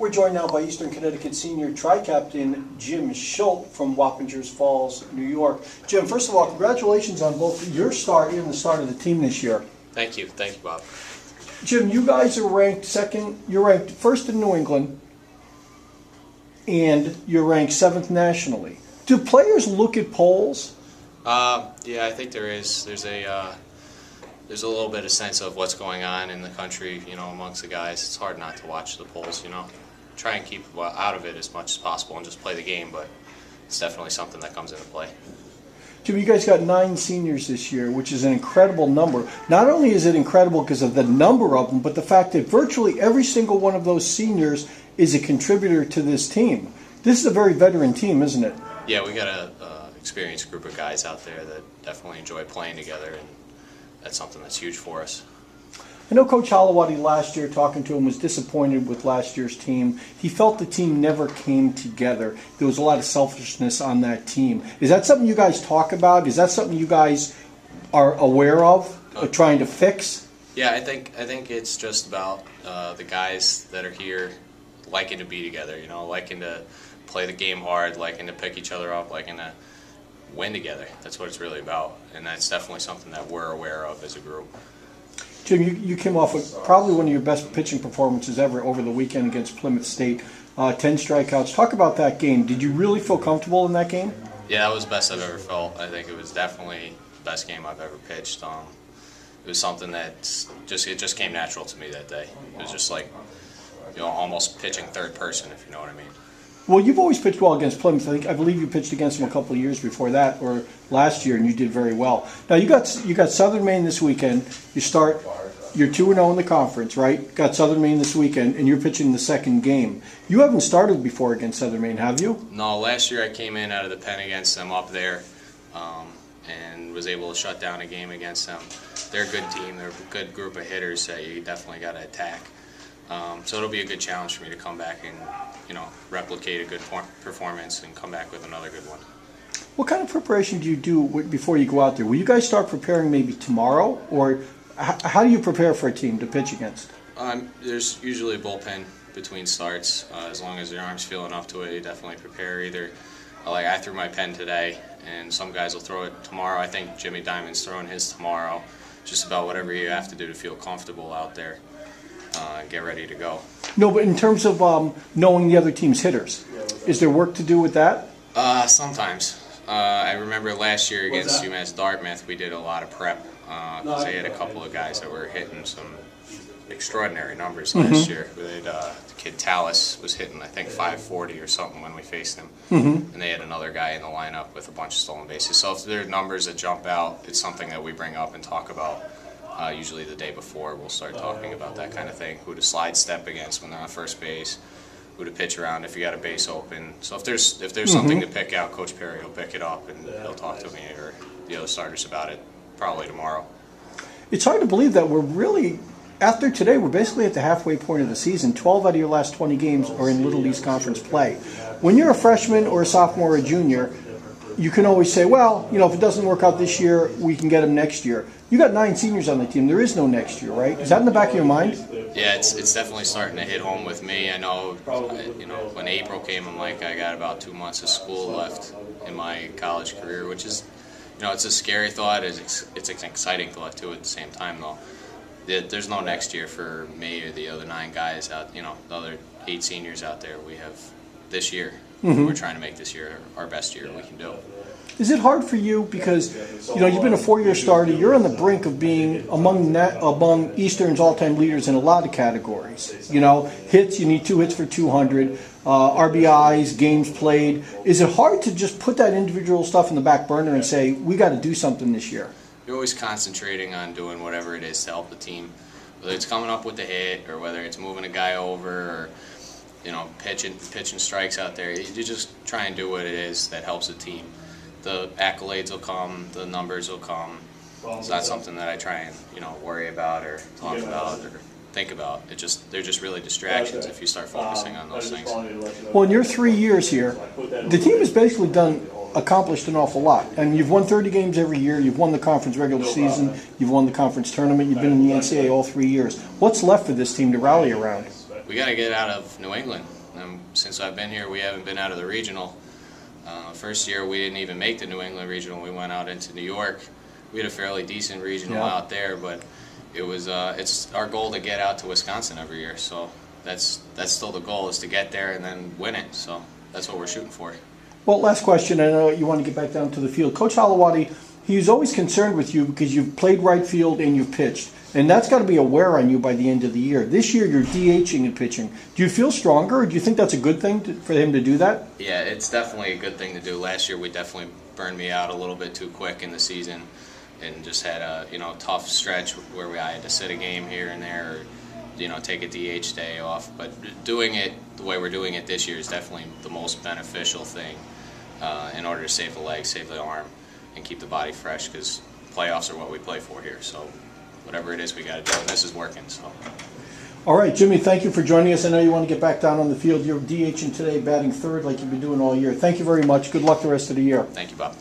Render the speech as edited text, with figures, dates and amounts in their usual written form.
We're joined now by Eastern Connecticut senior tri-captain Jim Schultz from Wappingers Falls, New York. Jim, first of all, congratulations on both your start and the start of the team this year. Thank you, Bob. Jim, you guys are ranked second. You're ranked first in New England, and you're ranked seventh nationally. Do players look at polls? Yeah, I think there is. There's a little bit of sense of what's going on in the country, amongst the guys. It's hard not to watch the polls, Try and keep out of it as much as possible and just play the game, but it's definitely something that comes into play. Jim, you guys got 9 seniors this year, which is an incredible number. Not only is it incredible because of the number of them, but the fact that virtually every single one of those seniors is a contributor to this team. This is a very veteran team, isn't it? Yeah, we got an experienced group of guys out there that definitely enjoy playing together, and that's something that's huge for us. I know Coach Holowati last year, talking to him, was disappointed with last year's team. He felt the team never came together. There was a lot of selfishness on that team. Is that something you guys talk about? Is that something you guys are aware of, trying to fix? Yeah, I think it's just about the guys that are here liking to be together, liking to play the game hard, liking to pick each other up, liking to win together. That's what it's really about, and that's definitely something that we're aware of as a group. Jim, you came off with probably one of your best pitching performances ever over the weekend against Plymouth State. 10 strikeouts. Talk about that game. Did you really feel comfortable in that game? Yeah, that was the best I've ever felt. I think it was definitely the best game I've ever pitched. It was something that just came natural to me that day. It was just like, almost pitching third person, if you know what I mean. Well, you've always pitched well against Plymouth. I believe you pitched against them a couple of years before that, or last year, and you did very well. Now you got Southern Maine this weekend. You're 2-0 in the conference, right? Got Southern Maine this weekend, and you're pitching the second game. You haven't started before against Southern Maine, have you? No, last year I came in out of the pen against them up there, and was able to shut down a game against them. They're a good team. They're a good group of hitters that you definitely got to attack. So it'll be a good challenge for me to come back and replicate a good performance and come back with another good one. What kind of preparation do you do before you go out there? Will you guys start preparing maybe tomorrow, or how do you prepare for a team to pitch against? There's usually a bullpen between starts. As long as your arm's feeling up to it, you definitely prepare. Either like I threw my pen today, and some guys will throw it tomorrow. I think Jimmy Diamond's throwing his tomorrow. Just about whatever you have to do to feel comfortable out there. Get ready to go. No, but in terms of knowing the other team's hitters, is there work to do with that? Sometimes. I remember last year against UMass Dartmouth, we did a lot of prep because they had a couple of guys that were hitting some extraordinary numbers last year. The kid Tallis was hitting, I think, 540 or something when we faced him. And they had another guy in the lineup with a bunch of stolen bases. So if there are numbers that jump out, it's something that we bring up and talk about. Usually the day before, we'll start talking about that kind of thing. Who to slide step against when they're on first base, who to pitch around if you got a base open. So if there's something to pick out, Coach Perry will pick it up and he'll talk to me or the other starters about it probably tomorrow. It's hard to believe that we're really, after today, we're basically at the halfway point of the season. 12 out of your last 20 games are in Little East Conference play. When you're a freshman or a sophomore or a junior, you can always say, well, if it doesn't work out this year, we can get them next year. You got 9 seniors on the team. There is no next year, right? Is that in the back of your mind? Yeah, it's definitely starting to hit home with me. I know, when April came, I'm like, I got about 2 months of school left in my college career, which is, it's a scary thought. It's an exciting thought, too, at the same time, though. There's no next year for me or the other 9 guys out, the other 8 seniors out there. We have this year. We're trying to make this year our best year we can do. Is it hard for you because, you've been a 4-year starter. You're on the brink of being among Eastern's all-time leaders in a lot of categories. Hits, you need 2 hits for 200, RBIs, games played. Is it hard to just put that individual stuff in the back burner and say, we got to do something this year? You're always concentrating on doing whatever it is to help the team, whether it's coming up with the hit or whether it's moving a guy over or pitching strikes out there. You just try and do what it is that helps the team. The accolades will come, the numbers will come. It's not something that I try and worry about or talk about or think about. They're just really distractions if you start focusing on those things. Well, in your 3 years here, the team has basically accomplished an awful lot. And you've won 30 games every year. You've won the conference regular season. You've won the conference tournament. You've been in the NCAA all 3 years. What's left for this team to rally around? we got to get out of New England. Since I've been here, we haven't been out of the regional. First year, we didn't even make the New England regional. We went out into New York. We had a fairly decent regional out there, but it was it's our goal to get out to Wisconsin every year. So that's still the goal, is to get there and then win it. So that's what we're shooting for. Well, last question. I know you want to get back down to the field. Coach Holowati, he was always concerned with you because you've played right field and you've pitched. And that's got to be a wear on you by the end of the year. This year you're DHing and pitching. Do you feel stronger, or do you think that's a good thing for him to do that? Yeah, it's definitely a good thing to do. Last year we definitely burned me out a little bit too quick in the season, and just had a tough stretch where I had to sit a game here and there, or take a DH day off. But doing it the way we're doing it this year is definitely the most beneficial thing in order to save the leg, save the arm, and keep the body fresh, because playoffs are what we play for here. So whatever it is, we got to do, and this is working. So. All right, Jimmy, thank you for joining us. I know you want to get back down on the field. You're DHing today, batting third like you've been doing all year. Thank you very much. Good luck the rest of the year. Thank you, Bob.